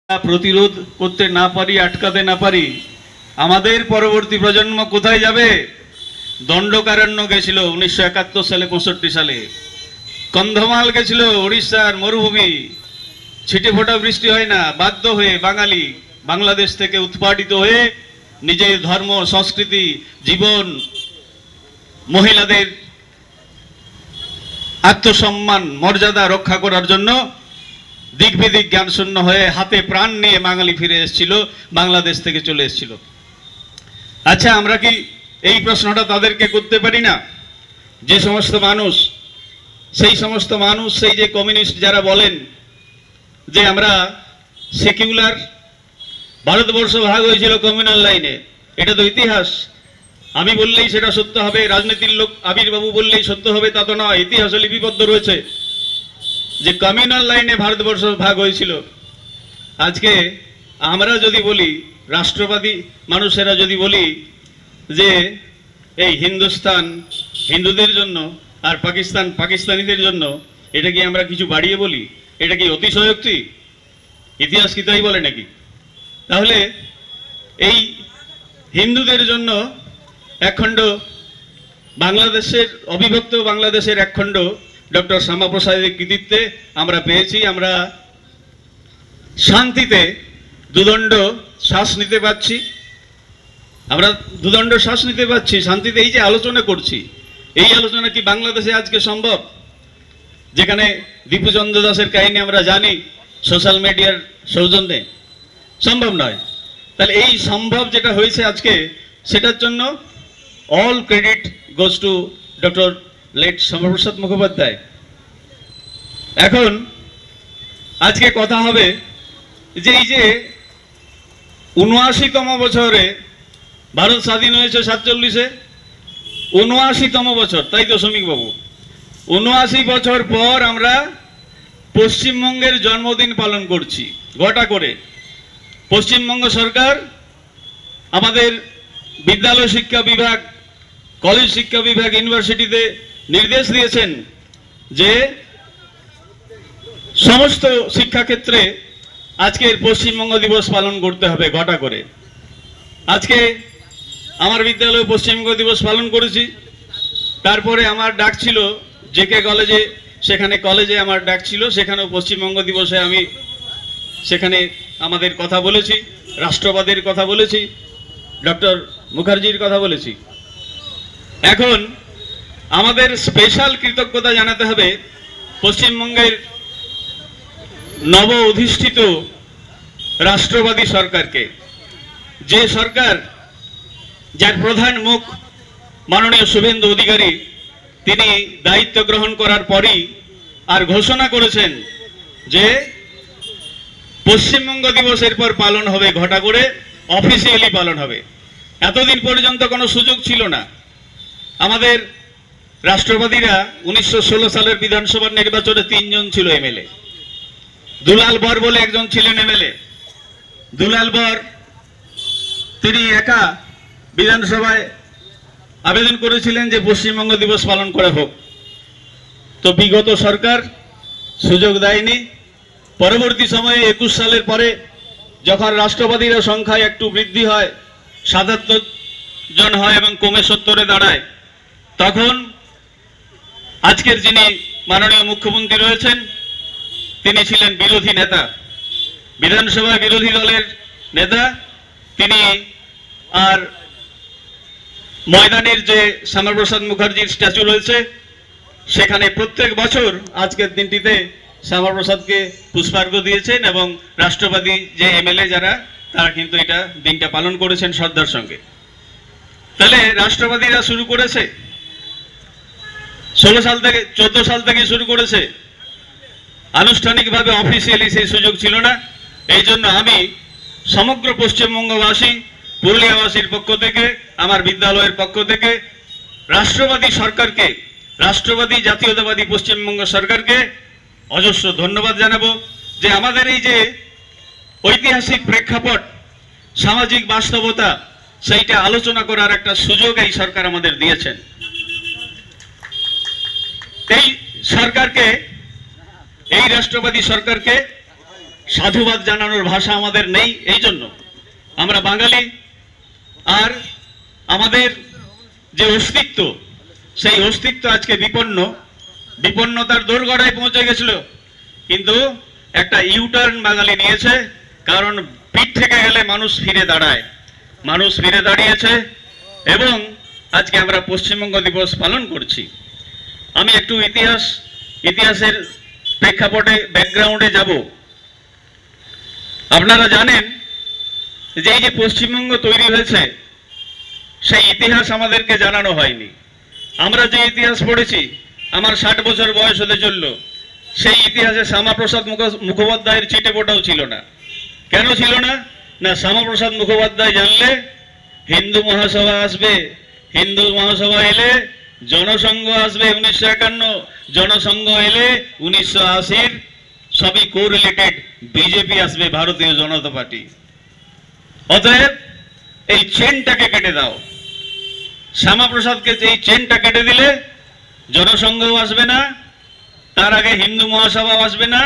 প্রতিরোধ করতে না পারি, আটকাতে না পারি, আমাদের পরবর্তী প্রজন্ম কোথায় যাবে? দণ্ডকারণ্য গেছিল 1971 সালে, 65 সালে কন্ধমাল গেছিল, উড়িষ্যার মরুভূমি, ছিটে ফোঁটা বৃষ্টি হয় না, বাধ্য হয়ে বাঙালি বাংলাদেশ থেকে উৎপাদিত হয়ে নিজের ধর্ম, সংস্কৃতি, জীবন, মহিলাদের আত্মসম্মান, মর্যাদা রক্ষা করার জন্য দিক বিদিক জ্ঞান শূন্য হয়ে হাতে প্রাণ নিয়ে বাঙালি ফিরে এসেছিল, বাংলাদেশ থেকে চলে এসেছিল। আচ্ছা, আমরা কি এই প্রশ্নটা তাদেরকে করতে পারি না? যে সমস্ত মানুষ, সেই যে কমিউনিস্ট যারা বলেন যে আমরা সেকুলার, ভারতবর্ষ ভাগ হয়েছিল কমিউনাল লাইনে, এটা তো ইতিহাস। আমি বললেই সেটা সত্য হবে, রাজনীতির লোক আবির্বাবু বললেই সত্য হবে তা তো নয়। ইতিহাসে লিপিবদ্ধ রয়েছে যে কমিউনাল লাইনে ভারতবর্ষ ভাগ হয়েছিল। আজকে আমরা যদি বলি, রাষ্ট্রবাদী মানুষেরা যদি বলি যে এই হিন্দুস্তান হিন্দুদের জন্য আর পাকিস্তান পাকিস্তানিদের জন্য, এটা কি আমরা কিছু বাড়িয়ে বলি? এটা কি অতিশয়োক্তি? ইতিহাস কি তাই বলে নাকি? তাহলে এই হিন্দুদের জন্য একখণ্ড বাংলাদেশের, অবিভক্ত বাংলাদেশের একখণ্ড ডক্টর শ্যামাপ্রসাদের কৃতিত্বে আমরা পেয়েছি। আমরা শান্তিতে দুদণ্ড শ্বাস নিতে পারছি, শান্তিতে। এই যে আলোচনা করছি, এই আলোচনা কি বাংলাদেশে আজকে সম্ভব? যেখানে দীপুচন্দ্র দাসের কাহিনী আমরা জানি সোশ্যাল মিডিয়ার সৌজন্যে, সম্ভব নয়। তাহলে এই সম্ভব যেটা হয়েছে আজকে, সেটার জন্য all credit goes to doctor late Shyamaprasad Mukhopadhyay. এখন আজকে কথা হবে যে এই যে ৭৯তম বছরে ভারত স্বাধীন হয়েছে 47-এ, ৭৯তম বছর, তাই তো শ্রমিক বাবু? ৭৯ বছর পর আমরা পশ্চিমবঙ্গের জন্মদিন পালন করছি ঘটা করে। পশ্চিমবঙ্গ সরকার আমাদের বিদ্যালয় শিক্ষা বিভাগ, কলেজ শিক্ষা বিভাগ, ইউনিভার্সিটিতে নির্দেশ দিয়েছেন যে সমস্ত শিক্ষাক্ষেত্রে আজকের পশ্চিমবঙ্গ দিবস পালন করতে হবে ঘটা করে। আজকে আমার বিদ্যালয়ে পশ্চিমবঙ্গ দিবস পালন করেছি। তারপরে আমার ডাক ছিল জেকে কলেজে, সেখানে কলেজে আমার ডাক ছিল, সেখানেও পশ্চিমবঙ্গ দিবসে আমি সেখানে আমাদের কথা বলেছি, রাষ্ট্রবাদের কথা বলেছি, ডক্টর মুখার্জির কথা বলেছি। এখন আমাদের স্পেশাল কৃতজ্ঞতা জানাতে হবে পশ্চিমবঙ্গের নব অধিষ্ঠিত রাষ্ট্রবাদী সরকারকে। যে সরকার, যার প্রধান মুখ মাননীয় শুভেন্দু অধিকারী, তিনি দায়িত্ব গ্রহণ করার পরই আর ঘোষণা করেছেন যে পশ্চিমবঙ্গ দিবস এরপর পালন হবে ঘটা করে, অফিসিয়ালি পালন হবে। এতদিন পর্যন্ত কোনো সুযোগ ছিল না। আমাদের রাষ্ট্রবাদীরা 1916 সালের বিধানসভা নির্বাচনে 3 জন ছিল এমএলএ। দুলাল বর বলে একজন ছিলেন এমএলএ। দুলাল বর তিনি একা বিধানসভায় আবেদন করেছিলেন যে পশ্চিমবঙ্গ দিবস পালন করা হোক। তো বিগত সরকার সুযোগ দেয়নি। পরবর্তী সময়ে 21 সালের পরে যখন রাষ্ট্রবাদীরা সংখ্যায় একটু বৃদ্ধি হয়, ৭৭ জন হয় এবং কমে 70-এ দাঁড়ায়, তখন আজকের যিনি মাননীয় মুখ্যমন্ত্রী রয়েছেন, তিনি ছিলেন বিরোধী নেতা, বিধানসভায় বিরোধী দলের নেতা। তিনি আর ময়দানের যে শ্যামাপ্রসাদ মুখার্জির স্ট্যাচু রয়েছে, সেখানে প্রত্যেক বছর আজকের দিনটিতে শ্যামাপ্রসাদকে পুষ্পার্ঘ দিয়েছেন এবং রাষ্ট্রবাদী যে এমএলএ যারা, তারা কিন্তু এটা দিনটা পালন করেছেন শ্রদ্ধার সঙ্গে। তাহলে রাষ্ট্রবাদীরা শুরু করেছে 14 সাল থেকে শুরু করেছে। আনুষ্ঠানিকভাবে অফিসিয়ালি সেই সুযোগ ছিল না। এই জন্য আমি সমগ্র পশ্চিমবঙ্গবাসী, পুরুলিয়াবাসীর পক্ষ থেকে, আমার বিদ্যালয়ের পক্ষ থেকে রাষ্ট্রবাদী সরকারকে, রাষ্ট্রবাদী জাতীয়তাবাদী পশ্চিমবঙ্গ সরকারকে অজস্র ধন্যবাদ জানাবো যে আমাদের এই যে ঐতিহাসিক প্রেক্ষাপট, সামাজিক বাস্তবতা, সেইটা আলোচনা করার একটা সুযোগ এই সরকার আমাদের দিয়েছেন। এই সরকারকে, এই রাষ্ট্রবাদী সরকারকে সাধুবাদ জানানোর ভাষা আমাদের নেই। এই জন্য আমরা বাঙালি, আর আমাদের যে অস্তিত্ব, সেই অস্তিত্ব আজকে বিপন্নতার দোরগোড়ায় পৌঁছে গেছিল। কিন্তু একটা ইউটার্ন বাঙালি নিয়েছে, কারণ পিঠ থেকে গেলে মানুষ ফিরে দাঁড়ায়। মানুষ ফিরে দাঁড়িয়েছে এবং আজকে আমরা পশ্চিমবঙ্গ দিবস পালন করছি। আমি একটু ইতিহাসের প্রেক্ষাপটে ব্যাকগ্রাউন্ডে যাব। আপনারা জানেন যে এই যে পশ্চিমবঙ্গ তৈরি হয়েছে, সেই ইতিহাস আমাদেরকে জানানো হয়নি। আমরা যে ইতিহাস পড়েছি, আমার 60 বছর বয়স হতে চলল, সেই ইতিহাসে শ্যামাপ্রসাদ মুখোপাধ্যায়ের চিটেফোঁটাও ছিল না। কেন ছিল না? না, শ্যামাপ্রসাদ মুখোপাধ্যায় জানলে হিন্দু মহাসভা আসবে, হিন্দু মহাসভা এলে জনসংঘ আসবে 1951, জনসংঘ এলে 1980, সবই কোরিলেটেড, বিজেপি আসবে, ভারতীয় জনতা পার্টি। অতএব এই চেনটাকে কেটে দাও। শ্যামাপ্রসাদকে এই চেনটা কেটে দিলে জনসংঘও আসবে না, তার আগে হিন্দু মহাসভাও আসবে না,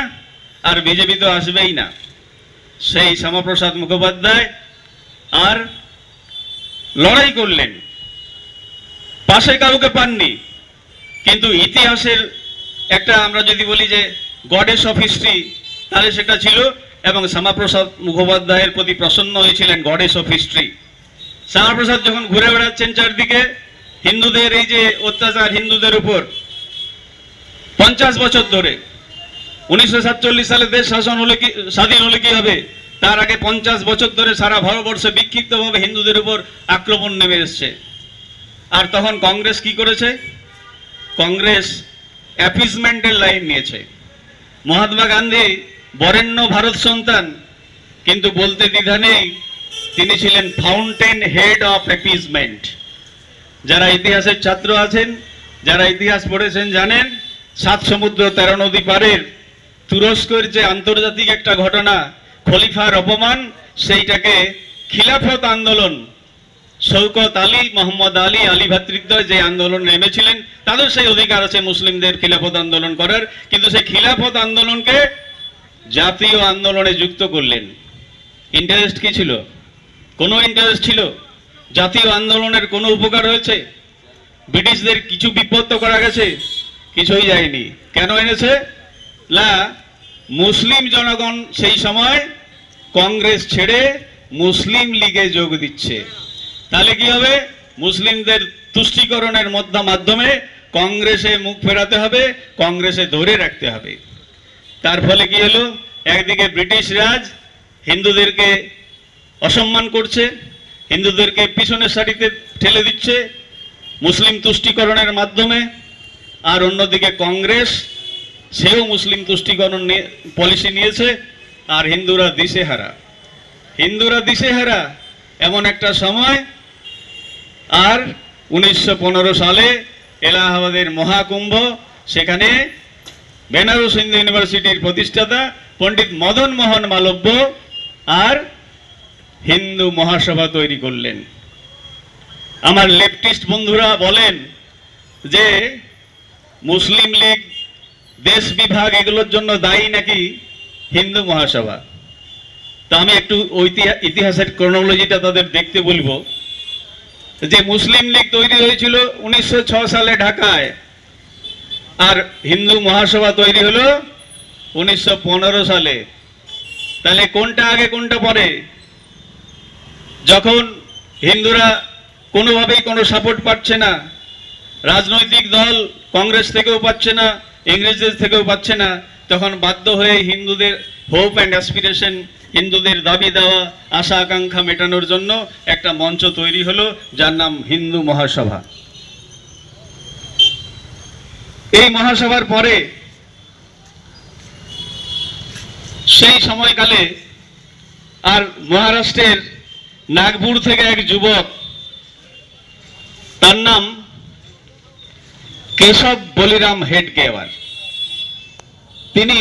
আর বিজেপি তো আসবেই না। সেই শ্যামাপ্রসাদ মুখোপাধ্যায় আর লড়াই করলেন, পাশে কাউকে পাননি। কিন্তু ইতিহাসের একটা, আমরা যদি বলি যে গডেস অফ হিস্ট্রি, তাহলে সেটা ছিল, এবং শ্যামাপ্রসাদ মুখোপাধ্যায়ের প্রতি প্রসন্ন হয়েছিলেন গডেস অফ হিস্ট্রি। শ্যামাপ্রসাদ যখন ঘুরে বেড়াচ্ছেন চারদিকে, হিন্দুদের এই যে অত্যাচার হিন্দুদের উপর 50 বছর ধরে, 1947 সালে দেশ শাসন হলে কি, স্বাধীন হলে কি হবে, তার আগে 50 বছর ধরে সারা ভারতবর্ষে বিক্ষিপ্তভাবে হিন্দুদের উপর আক্রমণ নেমে এসছে। আর তখন কংগ্রেস কি করেছে? কংগ্রেস অ্যাপিজমেন্টের লাইন নিয়েছে। মহাত্মা গান্ধী বরেণ্য ভারত সন্তান, কিন্তু বলতে দ্বিধা নেই, তিনি ছিলেন ফাউন্টেন হেড অফ অ্যাপিজমেন্ট। যারা ইতিহাসের ছাত্র আছেন, যারা ইতিহাস পড়েছেন, জানেন 7 সমুদ্র 13 নদী পারের তুরস্কের যে আন্তর্জাতিক একটা ঘটনা, খলিফার অপমান, সেইটাকে খিলাফত আন্দোলন, শৌকত আলী, মোহাম্মদ আলী, আলী ভ্রাতৃদ্বয় যে আন্দোলন নেমেছিলেন, তাদের সেই অধিকার আছে মুসলিমদের খিলাফত আন্দোলন করার, কিন্তু সেই খিলাফত আন্দোলনকে জাতীয় আন্দোলনে যুক্ত করলেন। ইন্টারেস্ট কি ছিল? কোনো ইন্টারেস্ট ছিল? জাতীয় আন্দোলনের কোনো উপকার হয়েছে? ব্রিটিশদের কিছু বিপত্ত করা গেছে? কিছুই যায়নি। কেন এনেছে? না, মুসলিম জনগণ সেই সময় কংগ্রেস ছেড়ে মুসলিম লীগে যোগ দিচ্ছে। তাহলে কি হবে? মুসলিমদের তুষ্টিকরণের মাধ্যমে কংগ্রেসে মুখ ফেরাতে হবে, কংগ্রেসে ধরে রাখতে হবে। তার ফলে কি হলো? একদিকে ব্রিটিশ রাজ হিন্দুদেরকে অসম্মান করছে, হিন্দুদেরকে পিছনের সারিতে ঠেলে দিচ্ছে মুসলিম তুষ্টিকরণের মাধ্যমে, আর অন্যদিকে কংগ্রেস, সেও মুসলিম তুষ্টিকরণ পলিসি নিয়েছে, আর হিন্দুরা দিশেহারা। এমন একটা সময়, আর 1915 সালে এলাহাবাদের মহাকুম্ভ, সেখানে বেনারস হিন্দু ইউনিভার্সিটির প্রতিষ্ঠাতা পণ্ডিত মদন মোহন মালব্য আর হিন্দু মহাসভা তৈরি করলেন। আমার লেফটিস্ট বন্ধুরা বলেন যে মুসলিম লীগ, দেশ বিভাগ, এগুলোর জন্য দায়ী নাকি হিন্দু মহাসভা। তা আমি একটু ইতিহাসের ক্রোনোলজিটা তাদের দেখতে বলবো, যে মুসলিম লীগ তৈরি হয়েছিল 1906 সালে ঢাকায়, আর হিন্দু মহাসভা তৈরি হলো 1915 সালে। তাহলে কোনটা আগে কোনটা পরে? যখন হিন্দুরা কোনোভাবেই কোনো সাপোর্ট পাচ্ছে না, রাজনৈতিক দল কংগ্রেস থেকেও পাচ্ছে না, ইংরেজদের থেকেও পাচ্ছে না, তখন বাধ্য হয়ে হিন্দুদের হোপ অ্যান্ড অ্যাসপিরেশন, হিন্দুদের দাবি দেওয়া, আশা আকাঙ্ক্ষা মেটানোর জন্য একটা মঞ্চ তৈরি হলো, যার নাম হিন্দু মহাসভা। এই মহাসভার পরে সেই সময়কালে আর মহারাষ্ট্রের নাগপুর থেকে এক যুবক, তার নাম কেশব বলিরাম হেডগেওয়ার, তিনি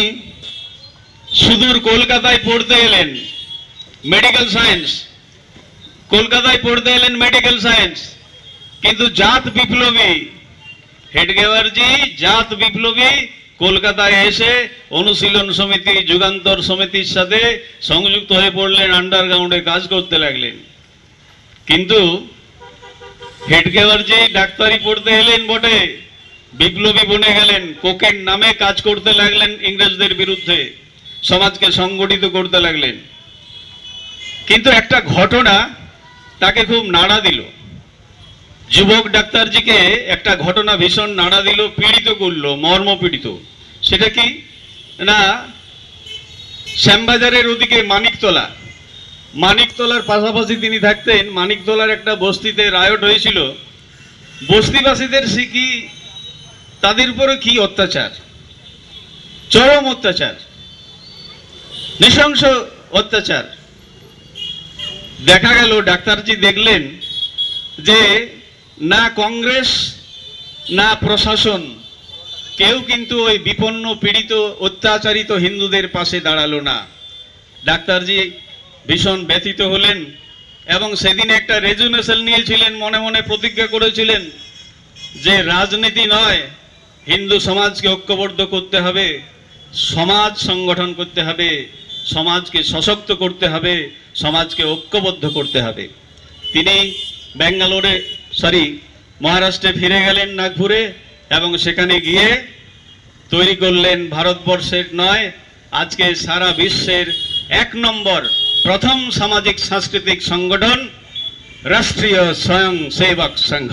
সুদূর কলকাতায় পড়তে এলেন মেডিকেল সায়েন্স, কিন্তু জাত বিপ্লবী হেডগেওয়ারজি, জাত বিপ্লবী, কলকাতায় এসে অনুশীলন সমিতি, যুগান্তর সমিতির সাথে সংযুক্ত হয়ে পড়লেন, আন্ডারগ্রাউন্ডে কাজ করতে লাগলেন। কিন্তু হেডগেওয়ারজি ডাক্তারি পড়তে এলেন বটে, বিপ্লবী বনে গেলেন, কোকেন নামে কাজ করতে লাগলেন ইংরেজদের বিরুদ্ধে, সমাজকে সংগঠিত করতে লাগলেন। কিন্তু একটা ঘটনা তাকে খুব নাড়া দিল, যুবক ডাক্তারজিকে একটা ঘটনা ভীষণ নাড়া দিল, পীড়িত করলো, মর্মপীড়িত। সেটা কি না, শ্যামবাজারের ওদিকে মানিকতলার পাশাপাশি তিনি থাকতেন। মানিকতলার একটা বস্তিতে রায়ট হয়েছিল। বস্তিবাসীদের কি, তাদের উপরে কি অত্যাচার, চরম অত্যাচার, নৃশংস অত্যাচার। দেখা গেল, ডাক্তারজি দেখলেন যে না কংগ্রেস না প্রশাসন কেউ কিন্তু ওই বিপন্ন, পীড়িত, অত্যাচারিত হিন্দুদের পাশে দাঁড়ালো না। ডাক্তারজি ভীষণ ব্যথিত হলেন এবং সেদিন একটা রেজুলেশন নিয়েছিলেন, মনে মনে প্রতিজ্ঞা করেছিলেন যে রাজনীতি নয়, হিন্দু সমাজকে ঐক্যবদ্ধ করতে হবে, সমাজ সংগঠন করতে হবে, সমাজকে সশক্ত করতে হবে, সমাজকে ঐক্যবদ্ধ করতে হবে। তিনি মহারাষ্ট্রে ফিরে গেলেন, নাগপুরে, এবং সেখানে গিয়ে তৈরি করলেন ভারতবর্ষের নয়, আজকে সারা বিশ্বের 1 নম্বর প্রথম সামাজিক সাংস্কৃতিক সংগঠন রাষ্ট্রীয় স্বয়ংসেবক সংঘ।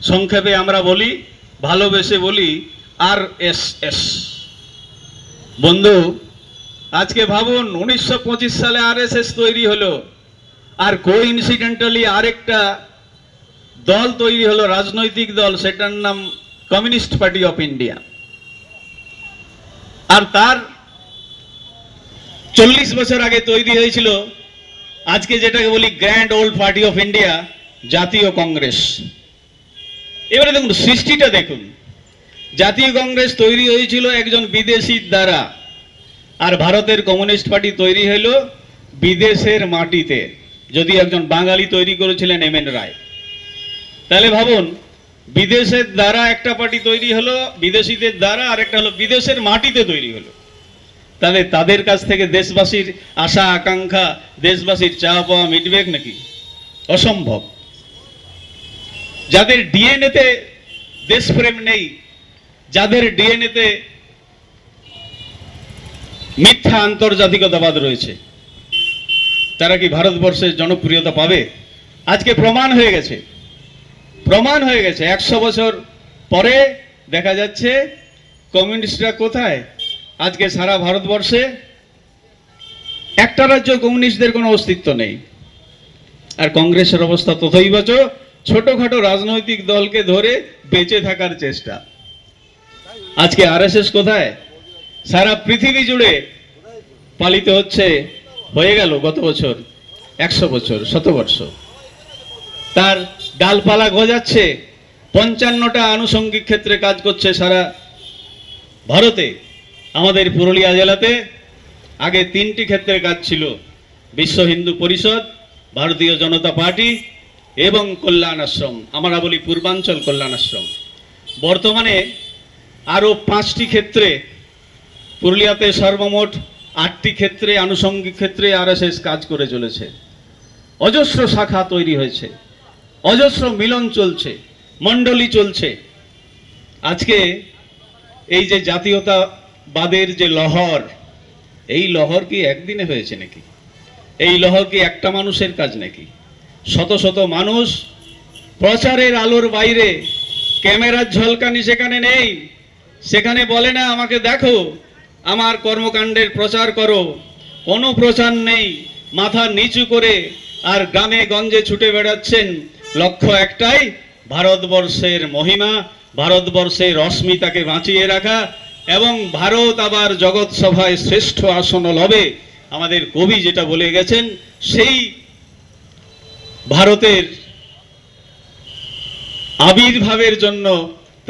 সংক্ষেপে আমরা বলি, ভালোবেসে বলি, RSS। বন্ধু, আজকে ভাবুন 1925 সালে RSS তৈরি হলো, আর কোইনসিডেন্টালি আরেকটা দল তৈরি হলো, রাজনৈতিক দল, সেটার নাম কমিউনিস্ট পার্টি অফ ইন্ডিয়া। আর তার 40 বছর আগে তৈরি হয়েছিল আজকে যেটাকে বলি grand old party of India, জাতীয় কংগ্রেস। এবারে দেখুন সৃষ্টিটা দেখুন, জাতীয় কংগ্রেস তৈরি হয়েছিল একজন বিদেশির দ্বারা, আর ভারতের কমিউনিস্ট পার্টি তৈরি হলো বিদেশের মাটিতে, যদি একজন বাঙালি তৈরি করেছিলেন MN রায়। তাহলে ভাবুন, বিদেশের দ্বারা একটা পার্টি তৈরি হলো, বিদেশিদের দ্বারা, আর একটা হলো বিদেশের মাটিতে তৈরি হলো। তাহলে তাদের কাছ থেকে দেশবাসীর আশা আকাঙ্ক্ষা, দেশবাসীর চাওয়া পাওয়া মিটবে নাকি? অসম্ভব। যাদের ডিএনএতে দেশপ্রেম নেই, যাদের ডিএনএতে মিথ্যা আন্তর্জাতিকতাবাদ রয়েছে, তারা কি ভারতবর্ষের জনপ্রিয়তা পাবে? আজকে প্রমাণ হয়ে গেছে 100 বছর পরে দেখা যাচ্ছে কমিউনিস্টরা কোথায়। আজকে সারা ভারতবর্ষে একটা রাজ্য কমিউনিস্টদের কোনো অস্তিত্ব নেই, আর কংগ্রেসের অবস্থা তথৈবচ, ছোটখাটো রাজনৈতিক দলকে ধরে বেঁচে থাকার চেষ্টা। আজকে RSS কোথায়? সারা পৃথিবী জুড়ে পালিত হচ্ছে, হয়ে গেল গত বছর 100 বছর, 100 বর্ষ। তার ডালপালা গজাচ্ছে, 55টা আনুষঙ্গিক ক্ষেত্রে কাজ করছে সারা ভারতে। আমাদের পুরুলিয়া জেলাতে আগে 3টি ক্ষেত্রে কাজ ছিল, বিশ্ব হিন্দু পরিষদ, ভারতীয় জনতা পার্টি এবং কল্যাণ আশ্রম, আমরা বলি পূর্বাঞ্চল কল্যাণ আশ্রম। বর্তমানে আরও 5টি ক্ষেত্রে, পুরুলিয়াতে সর্বমোট 8টি ক্ষেত্রে, আনুষঙ্গিক ক্ষেত্রে RSS কাজ করে চলেছে। অজস্র শাখা তৈরি হয়েছে, অজস্র মিলন চলছে, মণ্ডলী চলছে। আজকে এই যে জাতীয়তাবাদের যে লহর, এই লহর কি একদিনে হয়েছে নাকি? এই লহর কি একটা মানুষের কাজ নাকি? শত শত মানুষ প্রচারের আলোর বাইরে, ক্যামেরার ঝলকানি সেখানে নেই, সেখানে বলে না আমাকে দেখো, আমার কর্মকাণ্ডের প্রচার করো, কোনো প্রচার নেই, মাথা নিচু করে আর গ্রামে গঞ্জে ছুটে বেড়াচ্ছেন। লক্ষ্য একটাই, ভারতবর্ষের মহিমা, ভারতবর্ষের অস্মিতাকে বাঁচিয়ে রাখা, এবং ভারত আবার জগৎ সভায় শ্রেষ্ঠ আসন লবে। আমাদের কবি যেটা বলে গেছেন, সেই ভারতের আবির্ভাবের জন্য